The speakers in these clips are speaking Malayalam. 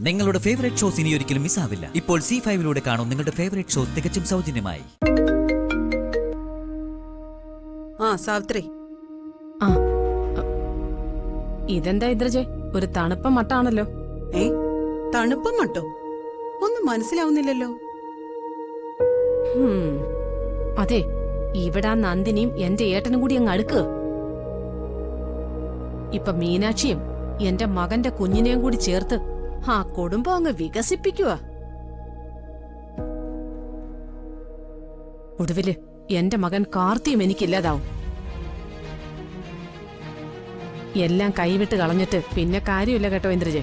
നിങ്ങളുടെ ഫേവറേറ്റ് ഷോസ് ഇനി ഒരിക്കലും മിസ്സാവില്ല. ഇപ്പോൾ C5 കാണും നിങ്ങളുടെ ഫേവറേറ്റ് ഷോസ് തികച്ചും സൗജന്യമായി. സാവിത്രി, ഇതെന്താ ഇന്ദ്രജെ, ഒരു തണുപ്പ മട്ടാണല്ലോ. തണുപ്പം മട്ടോ? ഒന്നും മനസ്സിലാവുന്നില്ലല്ലോ. അതെ, ഇവിടെ നന്ദിനിയും എന്റെ ഏട്ടനും കൂടി അങ്ങ് അടുക്കുക. ഇപ്പൊ മീനാക്ഷിയും എന്റെ മകന്റെ കുഞ്ഞിനെയും കൂടി ചേർത്ത് ആ കുടുംബം അങ്ങ് വികസിപ്പിക്കുക. ഒടുവില് എന്റെ മകൻ കാർത്തിയും എനിക്കില്ലാതാവും. എല്ലാം കൈവിട്ട് കളഞ്ഞിട്ട് പിന്നെ കാര്യമില്ല കേട്ടോ ഇന്ദ്രജെ.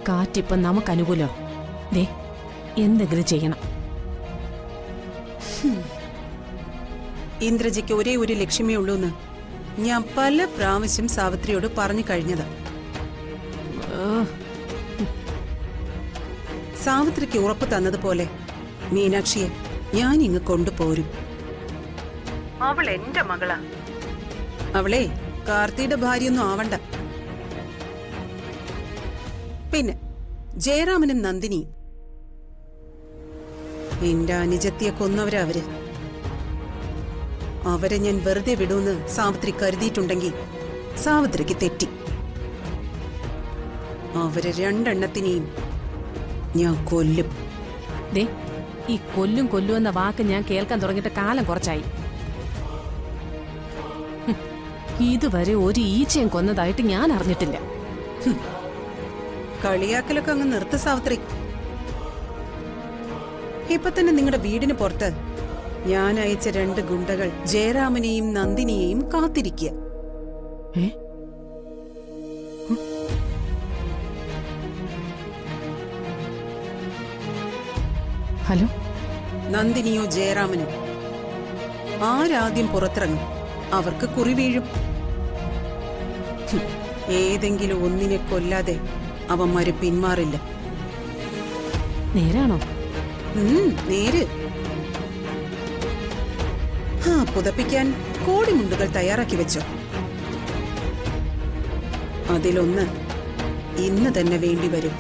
കാറ്റിപ്പം നമുക്കനുകൂലോ. ദേ, എന്തെങ്കിലും ചെയ്യണം. ഇന്ദ്രജിക്ക് ഒരേ ഒരു ലക്ഷ്യമേ ഉള്ളൂന്ന് ഞാൻ പല പ്രാവശ്യം സാവിത്രിയോട് പറഞ്ഞു കഴിഞ്ഞതാ. സാവിത്രിക്ക് ഉറപ്പ് തന്നതുപോലെ മീനാക്ഷിയെ ഞാൻ ഇങ്ങ് കൊണ്ടുപോരും. അവൾ എന്റെ മകളാ. അവളെ കാർത്തിയുടെ ഭാര്യയൊന്നും ആവണ്ട. പിന്നെ ജയറാമനും നന്ദിനിയും എന്റെ അനുജത്തിയെ കൊന്നവരാ അവര്. അവരെ ഞാൻ വെറുതെ വിടൂന്ന് സാവിത്രി കരുതിയിട്ടുണ്ടെങ്കിൽ സാവിത്രിക്ക് തെറ്റി. അവരെ രണ്ടെണ്ണത്തിനെയും ഞാൻ കൊല്ലും. ദേ, ഈ കൊല്ലും കൊല്ലും എന്ന വാക്ക് ഞാൻ കേൾക്കാൻ തുടങ്ങിയിട്ട് കാലം കുറച്ചായി. ഇതുവരെ ഒരു ഈച്ചയും കൊന്നതായിട്ട് ഞാൻ അറിഞ്ഞിട്ടില്ല. കളിയാക്കലൊക്കെ അങ്ങ് നിർത്ത് സാവിത്രി. ഇപ്പൊ തന്നെ നിങ്ങളുടെ വീടിന് പുറത്ത് ഞാൻ അയച്ച 2 ഗുണ്ടകൾ ജയറാമനെയും നന്ദിനിയെയും കാത്തിരിക്കുക. ഹലോ, നന്ദിനിയോ ജയറാമനോ ആരാദ്യം പുറത്തിറങ്ങും അവർക്ക് കുറി വീഴും. ഏതെങ്കിലും ഒന്നിനെ കൊല്ലാതെ അവന്മാര് പിന്മാറില്ല. നേരാണോ? നേര്. പുതപ്പിക്കാൻ കോടിമുണ്ടുകൾ തയ്യാറാക്കി വെച്ചോ. അതിലൊന്ന് ഇന്ന് തന്നെ വേണ്ടി വരും.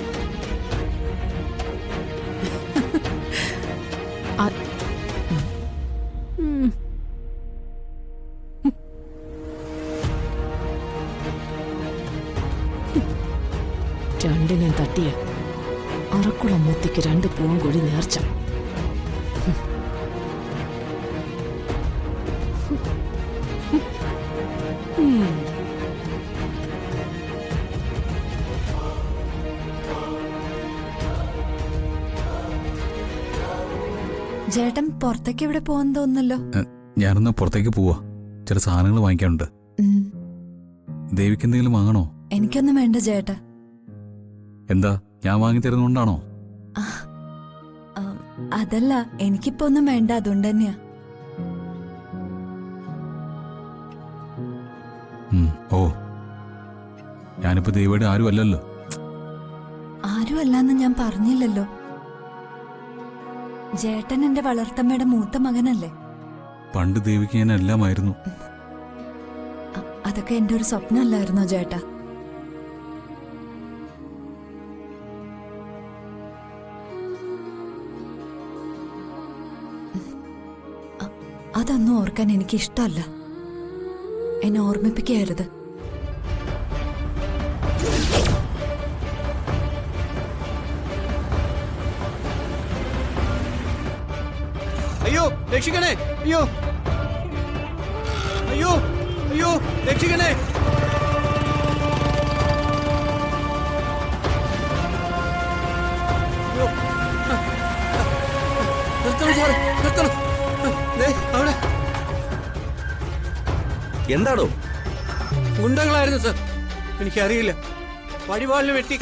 രണ്ടിനെ തട്ടിയ അറക്കുളം മുത്തിക്ക് 2 പൂങ്കൊഴി നേർച്ച. ചേട്ടൻ പുറത്തേക്ക് എവിടെ പോവാൻ തോന്നുന്നല്ലോ. ഞാനൊന്ന് പുറത്തേക്ക് പോവാ, ചില സാധനങ്ങൾ വാങ്ങിക്കാനുണ്ട്. ദേവിക്ക് എന്തെങ്കിലും വാങ്ങണോ? എനിക്കൊന്നും വേണ്ട ചേട്ടാ. എന്താ, ഞാൻ വാങ്ങി തരുന്നോണ്ടാണോ? അതല്ല, എനിക്കിപ്പോ ഒന്നും വേണ്ട, അതുകൊണ്ട് തന്നെയാ. ഓ, ഞാനിപ്പോ ദേവിയുടെ ആരും അല്ലല്ലോ. ആരും അല്ലാന്ന് ഞാൻ പറഞ്ഞില്ലല്ലോ. ചേട്ടൻ എന്റെ വളർത്തമ്മയുടെ മൂത്ത മകനല്ലേ. പണ്ട് ദേവിക്ക് ഞാൻ എല്ലാമായിരുന്നു. അതൊക്കെ എന്റെ ഒരു സ്വപ്നമല്ലായിരുന്നോ ചേട്ടാ? അതൊന്നും ഓർക്കാൻ എനിക്ക് ഇഷ്ടമല്ല. എന്നെ ഓർമ്മിപ്പിക്കരുത്. അയ്യോ രക്ഷിക്കണേ! അയ്യോ അയ്യോ അയ്യോ രക്ഷിക്കണേ! നിർത്തണം സാറേ, നിർത്തണം. അവിടെ എന്താണോ? ഗുണ്ടകളായിരുന്നു സാർ. എനിക്കറിയില്ല. വഴിപാടിന് വെട്ടി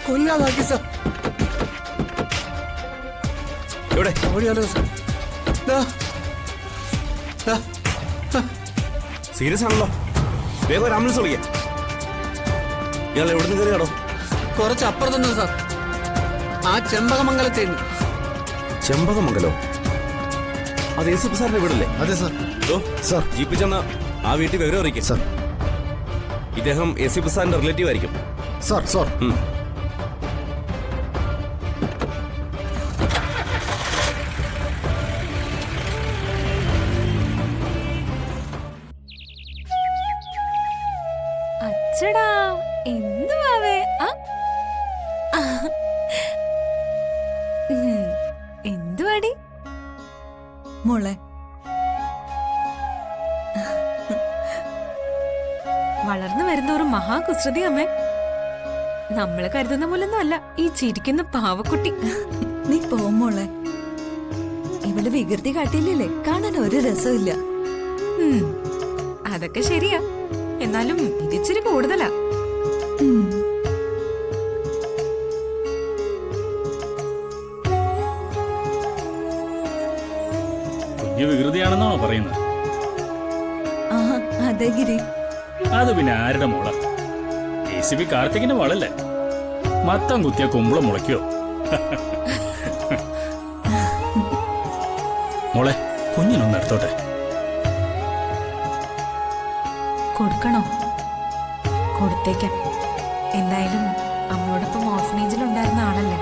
കൊല്ലാതാക്കി സാർ. എവിടെ? ഓടിയാലോ സാർ. സീരിയസ് ആണല്ലോ. വേഗം ഒരു ആംബുലൻസ് വിളിക്കാം. ഇയാൾ എവിടെ നിന്ന് കയറിയാണോ? കുറച്ച് അപ്പുറത്തുനിന്ന് സാർ. ആ ചെമ്പകമംഗലത്തേന്ന്. ചെമ്പകമംഗലോ? അത് ACP സാറിന്റെ വീടല്ലേ? അതെ സാർ. സാർ, ജീപ്പിൽ ചെന്ന ആ വീട്ടിൽ വിവരം അറിയിക്കും സാർ. ഇദ്ദേഹം ACP സാറിന്റെ റിലേറ്റീവ് ആയിരിക്കും. സാർ സാർ മോളെ. വളർന്നു വരുന്നവരും മഹാകുസൃതി അമ്മേ. നമ്മള് കരുതുന്ന പോലൊന്നും അല്ല ഈ ചിരിക്കുന്ന പാവക്കുട്ടി. നീ പോ മോളെ. ഇവള് വികൃതി കാട്ടിയില്ലേ, കാണാൻ ഒരു രസമില്ല. ഉം, അതൊക്കെ ശരിയാ. എന്നാലും ഇതിച്ചിരി കൂടുതലാ. കുഞ്ഞ് വികൃതിയാണെന്നാണോ പറയുന്നത്? ആഹാ, അതെ ഗിരി. അത് പിന്നെ ആരുടെ മോള? ACP കാർത്തികിന്റെ മോളല്ലേ? മത്തം കുത്തിയ കുമ്പളം മുളയ്ക്കോ? മോളെ, കുഞ്ഞിനൊന്ന് എടുത്തോട്ടെ. കൊടുക്കണോ? കൊടുത്തേക്കാം. എന്തായാലും അമ്മയോടൊപ്പം ഓർഫനേജിൽ ഉണ്ടായിരുന്ന ആളല്ലേ.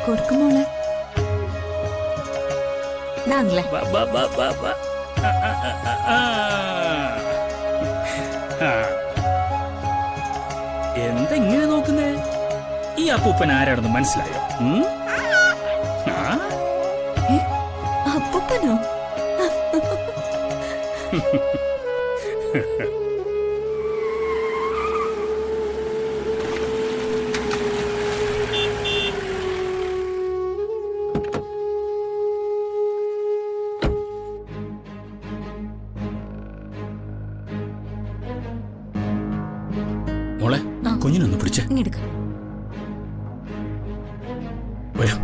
കൊടുക്കും മോളെ. ഇതാണല്ലേ. ബ, ബ, ബ, ബ, ബ. ആ, ആ, ആ, ആ. ആ. എന്താ ഇങ്ങനെ നോക്കുന്നേ? ഈ അപ്പൂപ്പൻ ആരാണെന്ന് മനസ്സിലായോ? ഉം? ആ? അപ്പൂപ്പനോ? മോളെ, കുഞ്ഞിനൊന്ന് പിടിച്ചേ. ഇങ്ങെടുക്ക. വരൂ.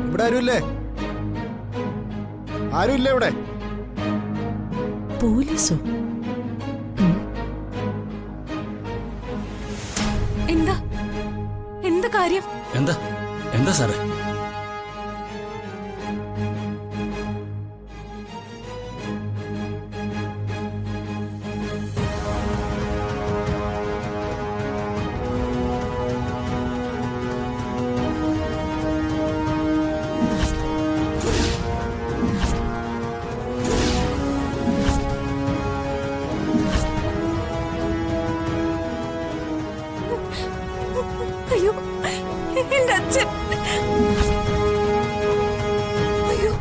ഇവിടെ ആരുമില്ലേ? ആരുമില്ലേ ഇവിടെ? പോലീസോ? എന്താ എന്താ കാര്യം? എന്താ എന്താ സാറേ? അയ്യോ, എന്റെ അച്ഛൻ. അയ്യോ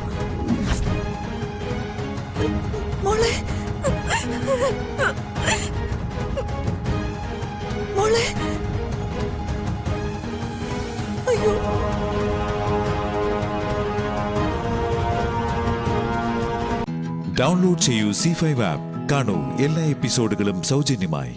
മോളെ, മോളെ. അയ്യോ. ഡൗൺലോഡ് ചെയ്യൂ C5 ആപ്പ്. കാണൂ എല്ലാ എപ്പിസോഡുകളും സൗജന്യമായി.